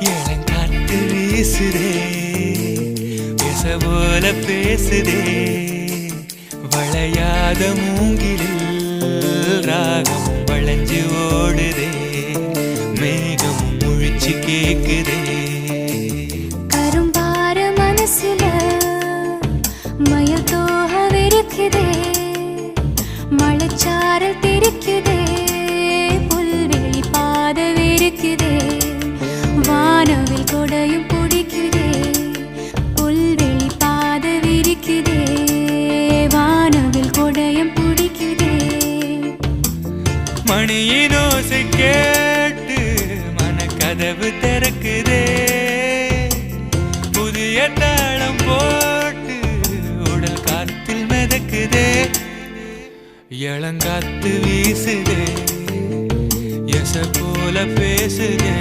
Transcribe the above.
இளங்காத்து வீசுதே பேச போல பேசுதே வளையாத மூங்கிலில் ராகம் வளைஞ்சு ஓடுதே மேகம் முழிச்சு கேக்குதே கரும்பார மனசுல மயில் தோகவிருக்குதே மழைச்சாரல் தெரிக்குதே புல்வெளி பாதவிருக்குதே வானவில் கொடையும் பிடிக்குதே புல்வெளி பாதவிருக்குதே வானவில் கொடையும் பிடிக்குதே மணியின் ஓசை கேட்டு மனக்கதவு திறக்குதே புதிய தாளம் போட்டு உடல் காத்தில் மிதக்குதே இளங்காத்து வீசுதே எச போல பேசுதே